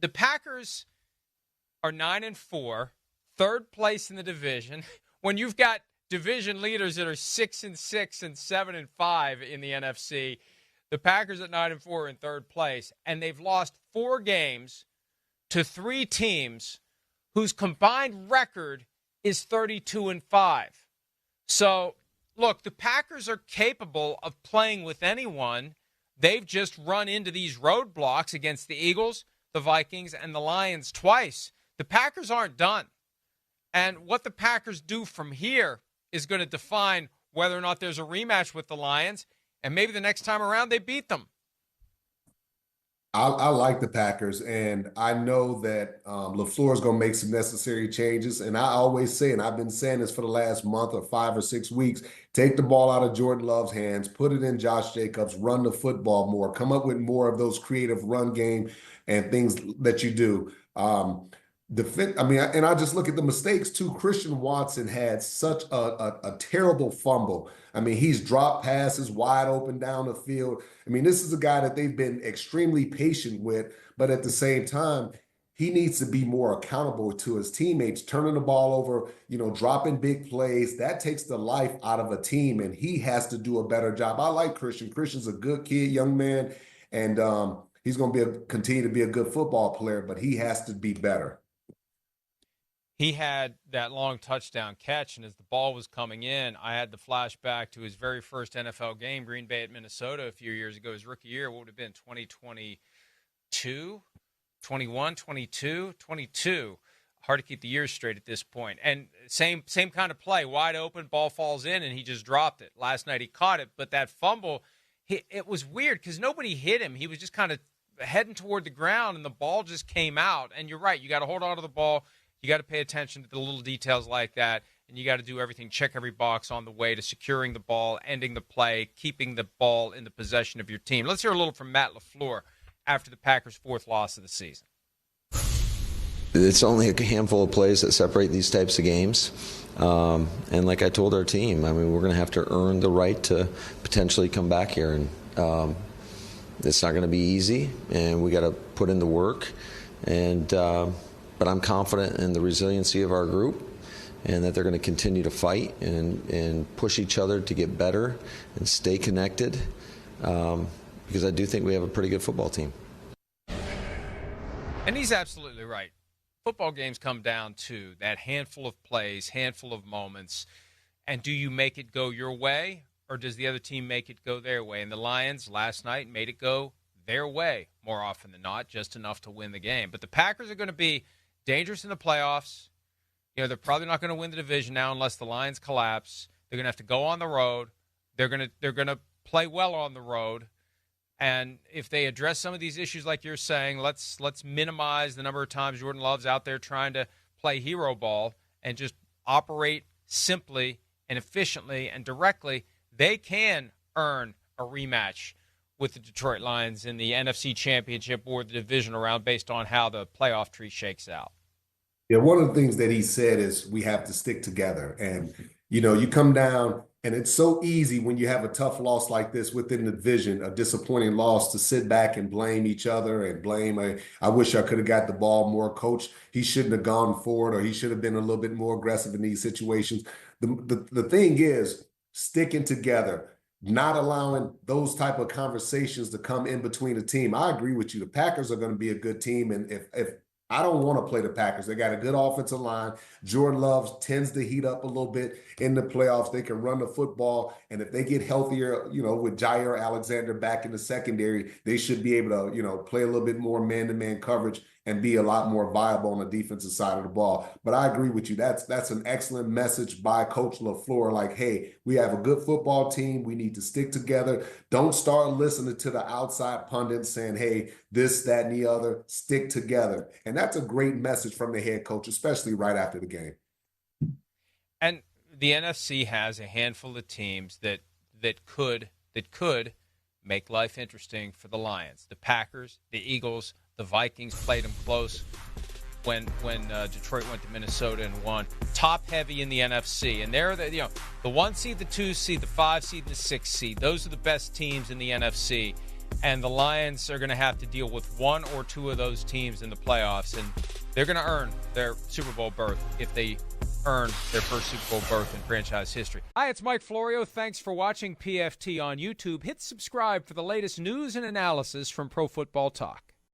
The Packers are 9-4, third place in the division. When you've got division leaders that are 6-6 and 7-5 in the NFC, the Packers at 9-4 are in third place, and they've lost 4 games to 3 teams whose combined record is 32-5. So, look, the Packers are capable of playing with anyone. They've just run into these roadblocks against the Eagles, the Vikings, and the Lions twice. The Packers aren't done. And what the Packers do from here is going to define whether or not there's a rematch with the Lions, and maybe the next time around they beat them. I like the Packers, and I know that LaFleur is going to make some necessary changes. And I always say, and I've been saying this for the last month or 5 or 6 weeks, take the ball out of Jordan Love's hands, put it in Josh Jacobs, run the football more, come up with more of those creative run game and things that you do. And I just look at the mistakes too. Christian Watson had such a terrible fumble. I mean, he's dropped passes wide open down the field. I mean, this is a guy that they've been extremely patient with, but at the same time, he needs to be more accountable to his teammates, turning the ball over, dropping big plays. That takes the life out of a team, and he has to do a better job. I like Christian. Christian's a good kid, young man, and he's going to continue to be a good football player, but he has to be better. He had that long touchdown catch, and as the ball was coming in, I had the flashback to his very first NFL game, Green Bay at Minnesota a few years ago. His rookie year, what would have been 2022, 21, 22, 22. Hard to keep the years straight at this point. And same kind of play, wide open, ball falls in, and he just dropped it. Last night he caught it, but that fumble, it was weird because nobody hit him. He was just kind of heading toward the ground, and the ball just came out. And you're right, you got to hold on to the ball. You got to pay attention to the little details like that, and you got to do everything, check every box on the way to securing the ball, ending the play, keeping the ball in the possession of your team. Let's hear a little from Matt LaFleur after the Packers' 4th loss of the season. It's only a handful of plays that separate these types of games. And like I told our team, I mean, we're going to have to earn the right to potentially come back here. And it's not going to be easy, and we got to put in the work. But I'm confident in the resiliency of our group and that they're going to continue to fight and push each other to get better and stay connected because I do think we have a pretty good football team. And he's absolutely right. Football games come down to that handful of plays, handful of moments, and do you make it go your way or does the other team make it go their way? And the Lions last night made it go their way more often than not, just enough to win the game. But the Packers are going to be dangerous in the playoffs. They're probably not going to win the division now unless the Lions collapse. They're going to have to go on the road. They're going to play well on the road. And if they address some of these issues like you're saying, let's minimize the number of times Jordan Love's out there trying to play hero ball and just operate simply and efficiently and directly, they can earn a rematch with the Detroit Lions in the NFC Championship or the divisional round based on how the playoff tree shakes out. Yeah, one of the things that he said is we have to stick together. And, you come down, and it's so easy when you have a tough loss like this within the division, a disappointing loss, to sit back and blame each other and blame, I wish I could have got the ball more. Coach, he shouldn't have gone forward, or he should have been a little bit more aggressive in these situations. The thing is sticking together, not allowing those type of conversations to come in between the team. I agree with you. The Packers are going to be a good team. And if I don't want to play the Packers, they got a good offensive line. Jordan Love tends to heat up a little bit in the playoffs. They can run the football. And if they get healthier, with Jair Alexander back in the secondary, they should be able to, play a little bit more man-to-man coverage and be a lot more viable on the defensive side of the ball. But I agree with you. That's an excellent message by Coach LaFleur. Like, hey, we have a good football team. We need to stick together. Don't start listening to the outside pundits saying, hey, this, that, and the other. Stick together. And that's a great message from the head coach, especially right after the game. And the NFC has a handful of teams that could make life interesting for the Lions. The Packers, the Eagles, the Vikings played them close when Detroit went to Minnesota and won. Top heavy in the NFC, and they're the 1 seed, the 2 seed, the 5 seed, the 6 seed. Those are the best teams in the NFC. And the Lions are going to have to deal with one or two of those teams in the playoffs, and they're going to earn their Super Bowl berth if they earn their first Super Bowl berth in franchise history. Hi, it's Mike Florio. Thanks for watching PFT on YouTube. Hit subscribe for the latest news and analysis from Pro Football Talk.